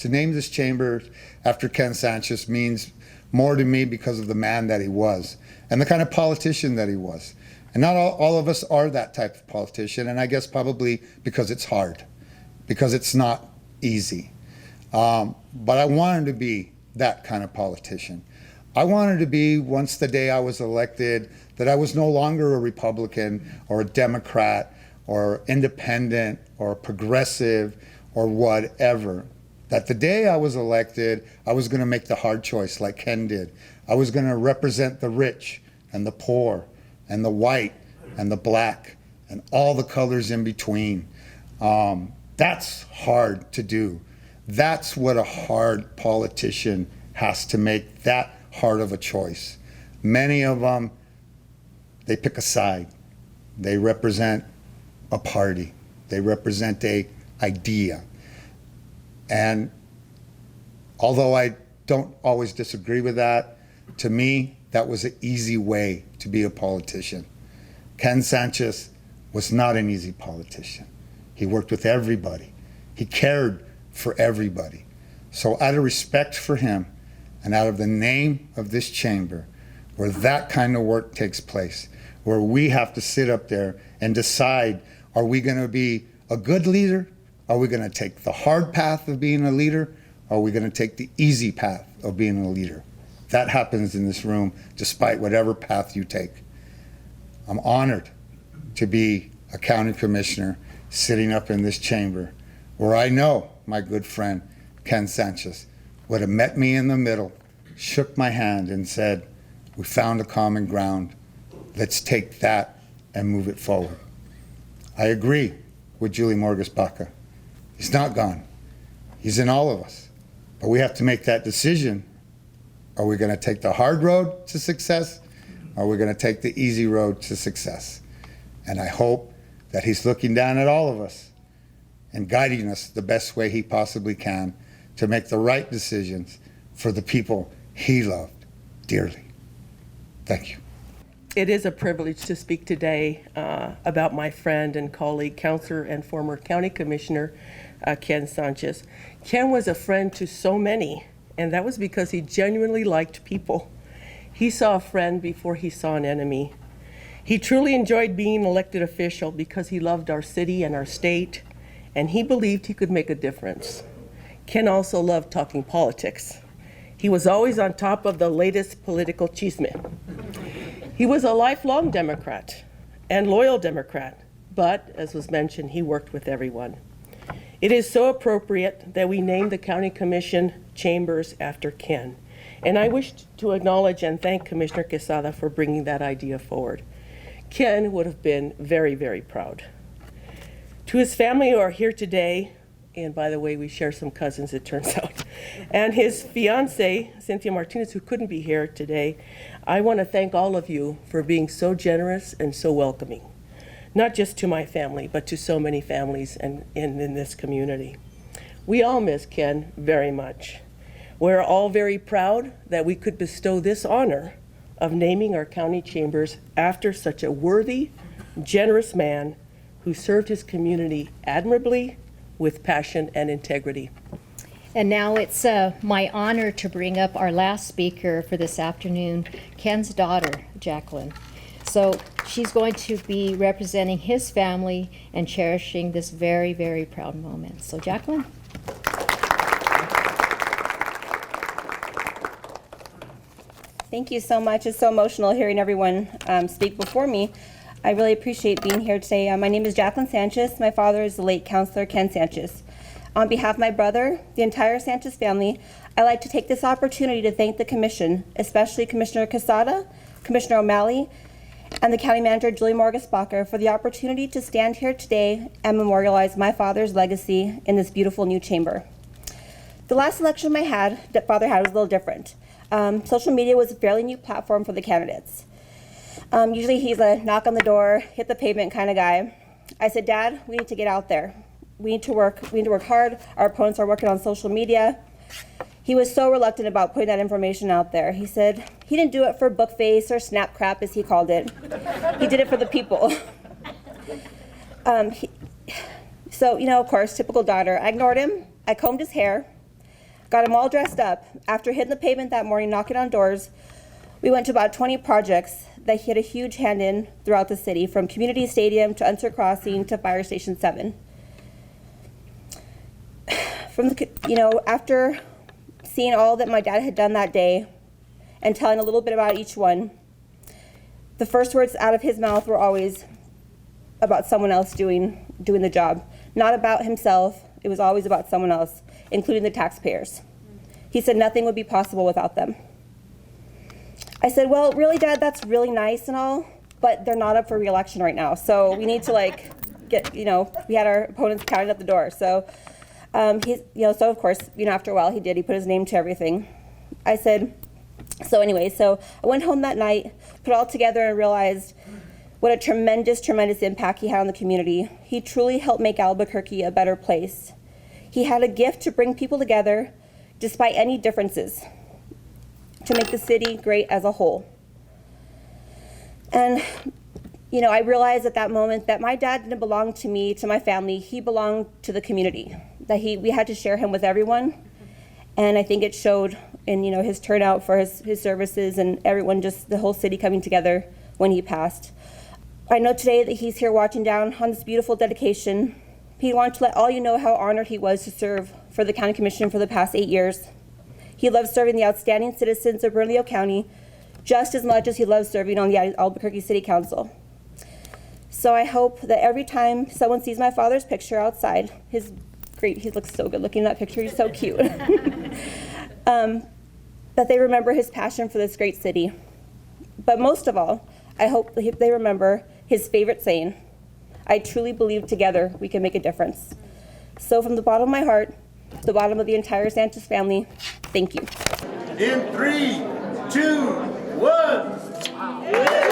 to name this chamber after Ken Sanchez means more to me because of the man that he was and the kind of politician that he was. And not all of us are that type of politician, and I guess probably because it's hard, because it's not easy. But I wanted to be that kind of politician. I wanted to be, once the day I was elected, that I was no longer a Republican or a Democrat or independent or progressive or whatever. That the day I was elected, I was going to make the hard choice like Ken did. I was going to represent the rich and the poor and the white and the black and all the colors in between. That's hard to do. That's what a hard politician has to make, that hard of a choice. Many of them, they pick a side. They represent a party. They represent a idea. And although I don't always disagree with that, to me, that was an easy way to be a politician. Ken Sanchez was not an easy politician. He worked with everybody. He cared for everybody. So out of respect for him and out of the name of this chamber, where that kind of work takes place, where we have to sit up there and decide, are we going to be a good leader? Are we going to take the hard path of being a leader? Or are we going to take the easy path of being a leader? That happens in this room, despite whatever path you take. I'm honored to be a county commissioner sitting up in this chamber, where I know my good friend, Ken Sanchez, would have met me in the middle, shook my hand and said, we found a common ground. Let's take that and move it forward. I agree with Julie Morgas Baca. He's not gone. He's in all of us. But we have to make that decision. Are we going to take the hard road to success? Or are we going to take the easy road to success? And I hope that he's looking down at all of us and guiding us the best way he possibly can to make the right decisions for the people he loved dearly. Thank you. It is a privilege to speak today about my friend and colleague, Councilor and former County Commissioner Ken Sanchez. Ken was a friend to so many, and that was because he genuinely liked people. He saw a friend before he saw an enemy. He truly enjoyed being an elected official because he loved our city and our state, and he believed he could make a difference. Ken also loved talking politics. He was always on top of the latest political chisme. He was a lifelong Democrat and loyal Democrat, but as was mentioned, he worked with everyone. It is so appropriate that we name the County Commission chambers after Ken. And I wish to acknowledge and thank Commissioner Quezada for bringing that idea forward. Ken would have been very, very proud. To his family who are here today, and by the way, we share some cousins, it turns out, and his fiancée, Cynthia Martinez, who couldn't be here today, I want to thank all of you for being so generous and so welcoming, not just to my family, but to so many families in this community. We all miss Ken very much. We're all very proud that we could bestow this honor of naming our county chambers after such a worthy, generous man who served his community admirably with passion and integrity. And now it's my honor to bring up our last speaker for this afternoon, Ken's daughter, Jaclyn. So she's going to be representing his family and cherishing this very, very proud moment. So Jaclyn. Thank you so much. It's so emotional hearing everyone speak before me. I really appreciate being here today. My name is Jaclyn Sanchez. My father is the late Councilor Ken Sanchez. On behalf of my brother, the entire Sanchez family, I'd like to take this opportunity to thank the Commission, especially Commissioner Quezada, Commissioner O'Malley, and the County Manager, Julie Morgas Baca, for the opportunity to stand here today and memorialize my father's legacy in this beautiful new chamber. The last election that father had was a little different. Social media was a fairly new platform for the candidates. Usually he's a knock on the door, hit the pavement kind of guy. I said, Dad, we need to get out there. We need to work hard. Our opponents are working on social media. He was so reluctant about putting that information out there. He said he didn't do it for bookface or snap crap, as he called it. He did it for the people. So, of course, typical daughter. I ignored him. I combed his hair. got him all dressed up. After hitting the pavement that morning, knocking on doors, we went to about 20 projects that he had a huge hand in throughout the city, from Community Stadium to Unser Crossing to Fire Station 7. After seeing all that my dad had done that day and telling a little bit about each one, the first words out of his mouth were always about someone else doing the job. Not about himself, it was always about someone else, including the taxpayers. He said nothing would be possible without them. I said, well, really, Dad, that's really nice and all, but they're not up for re-election right now. So we need to we had our opponents counted at the door. So so of course, after a while he put his name to everything. I said, so I went home that night, put it all together and realized what a tremendous, tremendous impact he had on the community. He truly helped make Albuquerque a better place. He had a gift to bring people together despite any differences, to make the city great as a whole. And, I realized at that moment that my dad didn't belong to me, to my family. He belonged to the community, that we had to share him with everyone. And I think it showed in, his turnout for his services and everyone, just the whole city coming together when he passed. I know today that he's here watching down on this beautiful dedication. He wanted to let all you know how honored he was to serve for the County Commission for the past 8 years. He loves serving the outstanding citizens of Bernalillo County just as much as he loves serving on the Albuquerque City Council. So I hope that every time someone sees my father's picture outside, he looks so good looking in that picture, he's so cute, that they remember his passion for this great city. But most of all, I hope that they remember his favorite saying, I truly believe together we can make a difference. So from the bottom of my heart, the bottom of the entire Sanchez family, thank you. In 3, 2, 1.